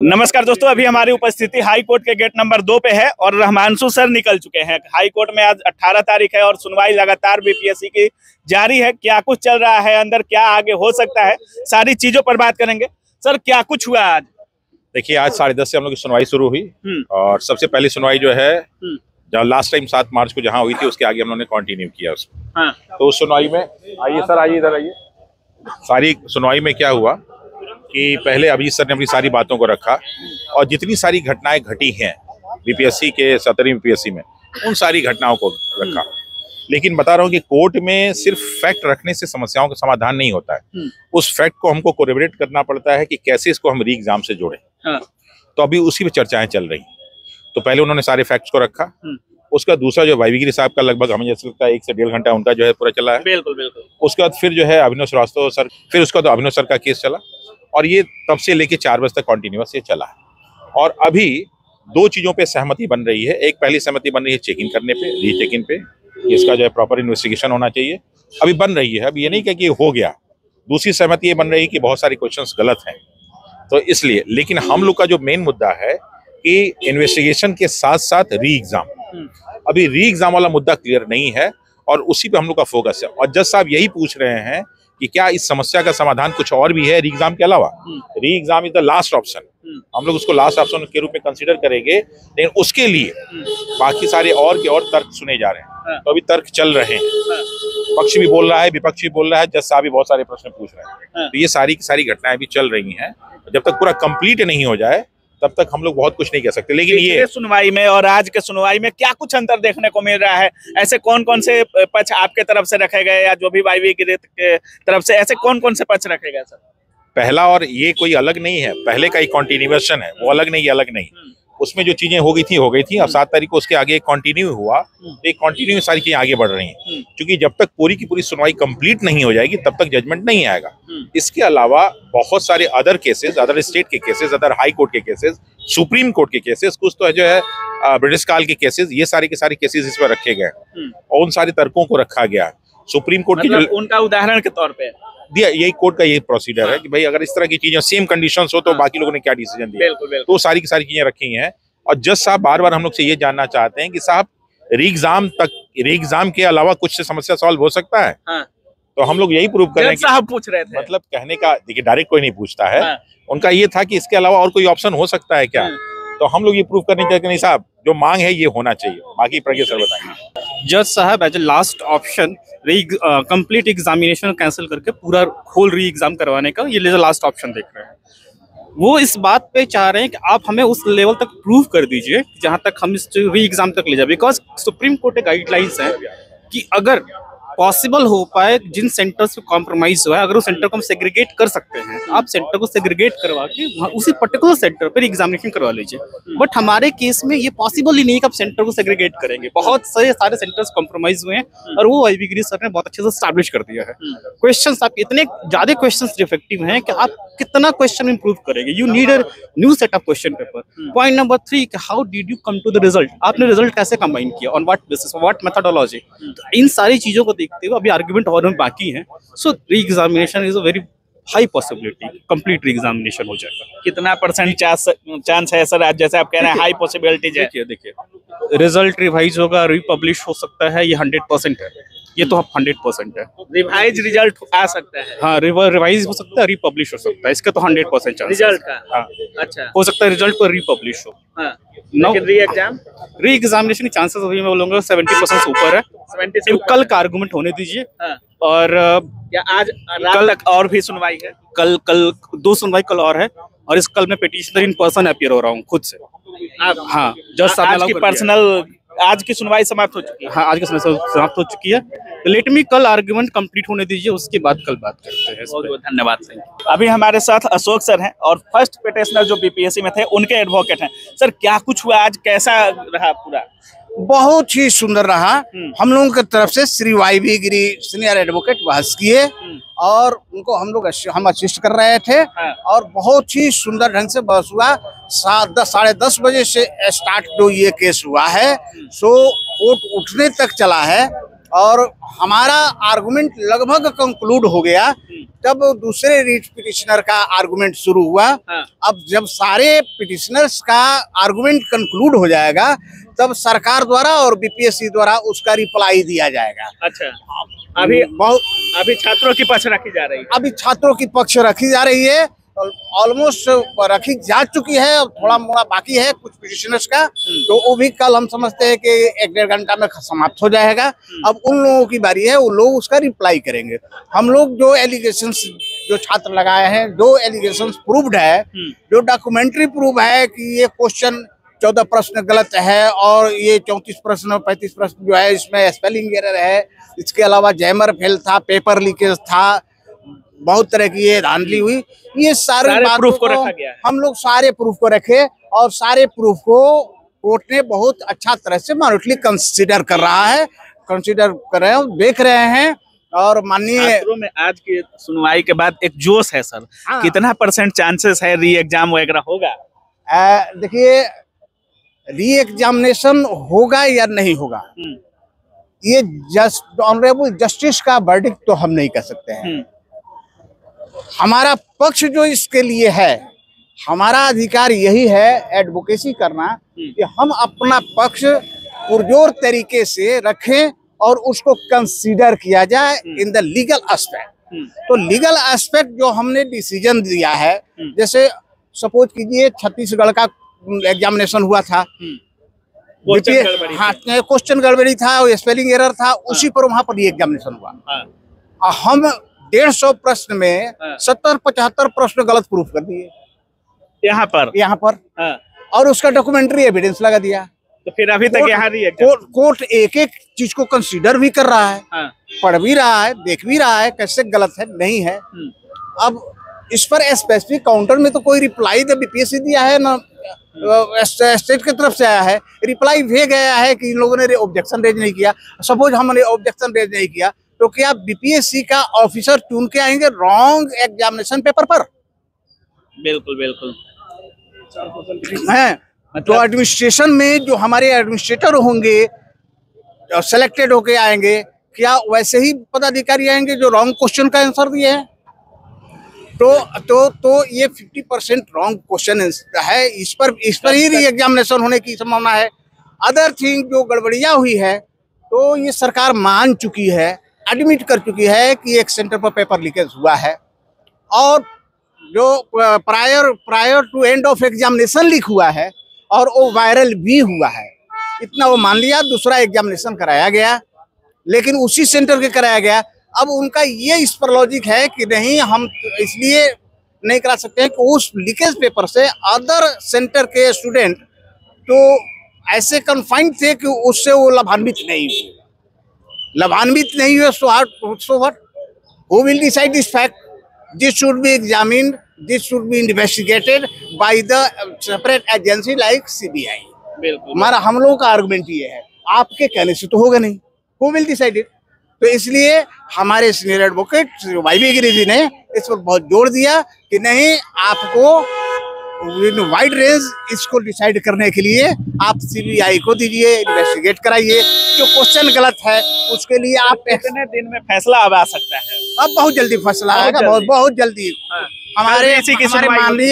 नमस्कार दोस्तों, अभी हमारी उपस्थिति हाई कोर्ट के गेट नंबर 2 पे है और रहमानसु सर निकल चुके हैं। हाई कोर्ट में आज 18 तारीख है और सुनवाई लगातार बीपीएससी की जारी है। क्या कुछ चल रहा है अंदर, क्या आगे हो सकता है, सारी चीजों पर बात करेंगे। सर, क्या कुछ हुआ आज? देखिए, आज 10:30 से हम लोग की सुनवाई शुरू हुई और सबसे पहली सुनवाई जो है जब लास्ट टाइम 7 मार्च को जहां हुई थी उसके आगे हम लोगों ने कंटिन्यू किया उसको। हाँ। तो उस सुनवाई में आइए सर, आइए इधर आइए। सारी सुनवाई में क्या हुआ कि पहले अभी सर ने अपनी सारी बातों को रखा और जितनी सारी घटनाएं घटी हैं बीपीएससी के 17वीं बीपीएससी में उन सारी घटनाओं को रखा। लेकिन बता रहा हूँ कि कोर्ट में सिर्फ फैक्ट रखने से समस्याओं का समाधान नहीं होता है। उस फैक्ट को हमको कोरिलेट करना पड़ता है कि कैसे इसको हम री एग्जाम से जोड़ें। हाँ। तो अभी उसी पे चर्चाएं चल रही। तो पहले उन्होंने सारे फैक्ट्स को रखा। उसका दूसरा जो वाईवी गिरी साहब का लगभग हमें जैसे लगता है 1 से 1.5 घंटा उनका जो है पूरा चला है। बिल्कुल बिल्कुल। उसके बाद फिर जो है अभिनव श्रीवास्तव सर, फिर उसका तो अभिनव सर का केस चला और ये तब से लेके 4 बजे तक कॉन्टिन्यूअस ये चला है। और अभी 2 चीजों पे सहमति बन रही है। एक पहली सहमति बन रही है चेक इन करने पे, री चेक इन पे, इसका जो है प्रॉपर इन्वेस्टिगेशन होना चाहिए। अभी बन रही है, अब ये नहीं कि हो गया। दूसरी सहमति ये बन रही है कि बहुत सारे क्वेश्चंस गलत हैं, तो इसलिए। लेकिन हम लोग का जो मेन मुद्दा है कि इन्वेस्टिगेशन के साथ साथ री एग्जाम, अभी री एग्जाम वाला मुद्दा क्लियर नहीं है और उसी पे हम लोग का फोकस है। और जज साहब यही पूछ रहे हैं कि क्या इस समस्या का समाधान कुछ और भी है री एग्जाम के अलावा। री exam is the last option, हम लोग उसको लास्ट ऑप्शन के रूप में कंसीडर करेंगे। लेकिन उसके लिए बाकी सारे और के और तर्क सुने जा रहे हैं। तो अभी तर्क चल रहे हैं, पक्ष भी बोल रहा है, विपक्ष भी बोल रहा है, जज साहब भी बहुत सारे प्रश्न पूछ रहे हैं। तो ये सारी की सारी घटनाएं भी चल रही हैं। जब तक पूरा कंप्लीट नहीं हो जाए तब तक हम लोग बहुत कुछ नहीं कह सकते। लेकिन ये सुनवाई में और आज के सुनवाई में क्या कुछ अंतर देखने को मिल रहा है? ऐसे कौन कौन से पक्ष आपके तरफ से रखे गए या जो भी वाईवी की तरफ से, ऐसे कौन कौन से पक्ष रखे गए सर? पहला और ये कोई अलग नहीं है, पहले का एक कॉन्टिन्यूएशन है, वो अलग नहीं, ये अलग नहीं। उसमें जो चीजें हो गई थी। अब 7 तारीख को उसके आगे कंटिन्यू हुआ, तो एक कंटिन्यू सारी चीजें आगे बढ़ रही हैं। क्योंकि जब तक पूरी की पूरी सुनवाई कंप्लीट नहीं हो जाएगी तब तक जजमेंट नहीं आएगा। इसके अलावा बहुत सारे अदर केसेस, अदर स्टेट के केसेस, अदर हाई कोर्ट के केसेस, सुप्रीम कोर्ट के केसेस, कुछ तो जो है ब्रिटिश काल के केसेस, ये सारे के सारे केसेस इस पर रखे गए और उन सारे तर्कों को रखा गया। सुप्रीम कोर्ट की उनका उदाहरण के तौर पे दिया, यही कोर्ट का ये प्रोसीजर है कि भाई अगर इस तरह की चीजें सेम कंडीशंस हो तो बाकी लोगों ने क्या डिसीजन दिया। तो सारी की सारी चीजें रखी हैं। और जज साहब बार बार हम लोग से ये जानना चाहते हैं कि साहब री एग्जाम के अलावा कुछ से समस्या सॉल्व हो सकता है। तो हम लोग यही प्रूव कर रहे हैं। साहब पूछ रहे थे, मतलब कहने का, देखिए डायरेक्ट कोई नहीं पूछता है। उनका ये था कि इसके अलावा और कोई ऑप्शन हो सकता है क्या। तो हम लोग ये प्रूव करने चाहिए कि नहीं साहब, जो मांग है ये होना चाहिए। बाकी प्रज्ञा सर बताएंगे। जज साहब as a last option complete examination cancel करके पूरा होल री एग्जाम करवाने का ये लास्ट ऑप्शन देख रहे हैं। वो इस बात पे चाह रहे हैं कि आप हमें उस लेवल तक प्रूव कर दीजिए जहां तक हम इस री एग्जाम तक ले जाए। बिकॉज सुप्रीम कोर्ट के गाइडलाइंस है कि अगर पॉसिबल हो पाए जिन सेंटर्स पे कॉम्प्रोमाइज हुआ है, अगर उस सेंटर को हम सेग्रीगेट कर सकते हैं, आप सेंटर को सेग्रीगेट करवा के उसी पर्टिकुलर सेंटर पर एग्जामिनेशन करवा लीजिए। बट हमारे केस में ये पॉसिबल ही नहीं कि आप सेंटर को सेग्रीगेट करेंगे। बहुत सारे सेंटर्स कॉम्प्रोमाइज हुए हैं और वो वाईवी गिरी सर ने बहुत अच्छे से स्टैब्लिश कर दिया है। क्वेश्चंस आप इतने ज्यादा क्वेश्चंस डिफेक्टिव हैं कि आप कितना क्वेश्चन इंप्रूव करेंगे। You need a new set of question paper. Point number 3, how did you come to the result, आपने रिजल्ट कैसे कंबाइन किया, on what basis, what methodology. इन सारी चीजों को देखते हुए अभी आर्गुमेंट और बाकी हैं। So re examination is a very high possibility, complete re examination हो जाएगा। कितना परसेंट चांस है सर? आज जैसे आप कह रहे हैं हाई पॉसिबिलिटीज है। देखिए रिजल्ट रिवाइज होगा, रिपब्लिश हो सकता है, ये 100% है। ये तो 100% है। रिवाइज रिजल्ट आ सकता है। हाँ, रिवाइज हो सकता है, रिपब्लिश हो सकता है। इसका तो 100% चांस रिजल्ट का। हाँ, अच्छा, हो सकता है रिजल्ट पर रिपब्लिश हो। हाँ। री एग्जामिनेशन के चांसेस अभी मैं बोलूंगा 70% से ऊपर है। 70 से कल का आर्गुमेंट होने दीजिए। और क्या आज रात तक और भी सुनवाई है? कल 2 सुनवाई कल और है। और इस कल मैं पिटिशनर इन पर्सन अपीयर हो रहा हूँ खुद से। हाँ, जज साहब आज की सुनवाई समाप्त हो चुकी है। हाँ, आज की सुनवाई समाप्त हो चुकी है। लेट मी कल आर्गुमेंट कंप्लीट होने दीजिए, उसके बाद कल बात करते हैं। बहुत बहुत धन्यवाद। अभी हमारे साथ अशोक सर हैं और फर्स्ट पिटिशनर जो बीपीएससी में थे उनके एडवोकेट हैं। सर, क्या कुछ हुआ आज, कैसा रहा पूरा? बहुत ही सुंदर रहा। हम लोगों की तरफ से श्री वाईवी गिरी सीनियर एडवोकेट बहस किए और उनको हम असिस्ट कर रहे थे। और बहुत ही सुंदर ढंग से बहस हुआ। 10:30 बजे से स्टार्ट जो ये केस हुआ है सो कोर्ट उठने तक चला है और हमारा आर्गुमेंट लगभग कंक्लूड हो गया। तब दूसरे रीट पिटिशनर का आर्गुमेंट शुरू हुआ। हाँ। अब जब सारे पिटिशनर्स का आर्गुमेंट कंक्लूड हो जाएगा तब सरकार द्वारा और बीपीएससी द्वारा उसका रिप्लाई दिया जाएगा। अच्छा, अभी छात्रों की पक्ष रखी जा रही है। अभी छात्रों की पक्ष रखी जा रही है, ऑलमोस्ट रखी जा चुकी है, अब थोड़ा मोड़ा बाकी है कुछ पिटिशनर्स का, तो वो भी कल हम समझते हैं कि 1-1.5 घंटा में समाप्त हो जाएगा। अब उन लोगों की बारी है, वो लोग उसका रिप्लाई करेंगे। हम लोग जो एलिगेशंस जो छात्र लगाए हैं, जो एलिगेशंस प्रूव्ड है, जो डॉक्यूमेंट्री प्रूव है कि ये क्वेश्चन 14 प्रश्न गलत है और ये 34 प्रश्न 35 प्रश्न जो है इसमें स्पेलिंग एरर है, इसके अलावा जैमर फेल था, पेपर लीकेज था, बहुत तरह की ये धांधली हुई, ये सारे प्रूफ को रखा गया है। हम लोग सारे प्रूफ को रखे और सारे प्रूफ को कोर्ट ने बहुत अच्छा तरह से माइनॉरिटी कंसीडर कर रहा है, कंसीडर कर रहे हैं, देख रहे हैं। और माननीय छात्रों में आज की सुनवाई के बाद एक जोश है सर। हाँ। कितना % चांसेस है री एग्जाम वगैरह होगा? देखिए, री एग्जामिनेशन होगा या नहीं होगा, ये ऑनरेबल जस्टिस का वर्डिक्ट तो हम नहीं कर सकते हैं। हमारा पक्ष जो इसके लिए है, हमारा अधिकार यही है एडवोकेसी करना कि हम अपना पक्ष पुरजोर तरीके से रखें और उसको कंसीडर किया जाए इन द लीगल एस्पेक्ट। तो लीगल एस्पेक्ट जो हमने डिसीजन दिया है, जैसे सपोज कीजिए छत्तीसगढ़ का एग्जामिनेशन हुआ था, हाँ क्वेश्चन गड़बड़ी था, स्पेलिंग एरर था, उसी पर वहां पर एग्जामिनेशन हुआ। हम 150 प्रश्न में 70-75 प्रश्न गलत प्रूफ कर दिए यहाँ पर और उसका डॉक्यूमेंट्री एविडेंस लगा दिया। तो फिर अभी तक यहाँ कोर्ट एक चीज को कंसीडर भी कर रहा है, पढ़ भी रहा है, देख भी रहा है कैसे गलत है नहीं है। अब इस पर स्पेसिफिक काउंटर में तो कोई रिप्लाई तो बीपीएससी दिया है ना स्टेट की तरफ से आया है, रिप्लाई भेज गया है कि इन लोगों ने ऑब्जेक्शन रेज नहीं किया। सपोज हमने ऑब्जेक्शन रेज नहीं किया तो क्या बीपीएससी का ऑफिसर चुन के आएंगे रॉन्ग एग्जामिनेशन पेपर पर? बिल्कुल बिल्कुल है। तो एडमिनिस्ट्रेशन में जो हमारे एडमिनिस्ट्रेटर होंगे सेलेक्टेड होके आएंगे, क्या वैसे ही पदाधिकारी आएंगे जो रॉन्ग क्वेश्चन का आंसर दिए हैं? तो ये 50% रॉन्ग क्वेश्चन है, इस पर ही री एग्जामिनेशन होने की संभावना है। अदर थिंग जो गड़बड़ियां हुई है तो ये सरकार मान चुकी है, एडमिट कर चुकी है कि एक सेंटर पर पेपर लीकेज हुआ है और जो prior to end of examination leak हुआ है और वो वायरल भी हुआ है, इतना वो मान लिया। दूसरा एग्जामिनेशन कराया गया लेकिन उसी सेंटर के कराया गया। अब उनका ये इस पर लॉजिक है कि नहीं, हम इसलिए नहीं करा सकते हैं कि उस लीकेज पेपर से अदर सेंटर के स्टूडेंट तो ऐसे कन्फाइंड थे कि उससे वो लाभान्वित नहीं हुए। So what? Who will decide this fact? This should be examined. This should be investigated by the separate agency like CBI. हमारा हम लोगों का आर्गुमेंट ये है, आपके कहने से तो होगा नहीं। Who will decide it? तो इसलिए हमारे senior advocate YB Giri ji ने इस पर बहुत जोर दिया कि नहीं, आपको वाइड रेंज इसको डिसाइड करने के लिए आप सीबीआई को दीजिए, इन्वेस्टिगेट कराइए। जो क्वेश्चन गलत है उसके लिए आप कितने दिन में फैसला अब आ सकता है? अब बहुत जल्दी फैसला आएगा, बहुत जल्दी। हमारे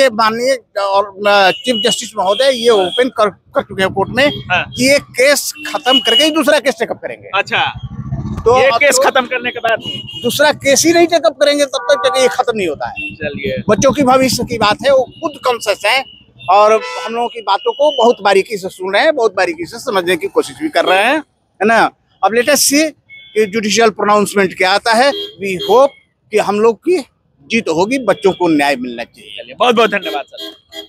माननीय और चीफ जस्टिस महोदय ये ओपन कर चुके हैं कोर्ट में कि ये केस खत्म करके ही दूसरा केस टेकअप करेंगे। अच्छा, तो ये केस खत्म करने के बाद दूसरा केस ही नहीं टेकअप करेंगे तब तक ये खत्म नहीं होता है। चलिए, बच्चों की भविष्य की बात है, वो खुद कॉन्शियस है और हम लोगों की बातों को बहुत बारीकी से सुन रहे हैं, बहुत बारीकी से समझने की कोशिश भी कर रहे हैं, है ना। अब लेट अस सी कि जुडिशियल प्रोनाउंसमेंट क्या आता है। वी होप कि हम लोग की जीत होगी, बच्चों को न्याय मिलना चाहिए। बहुत बहुत धन्यवाद सर।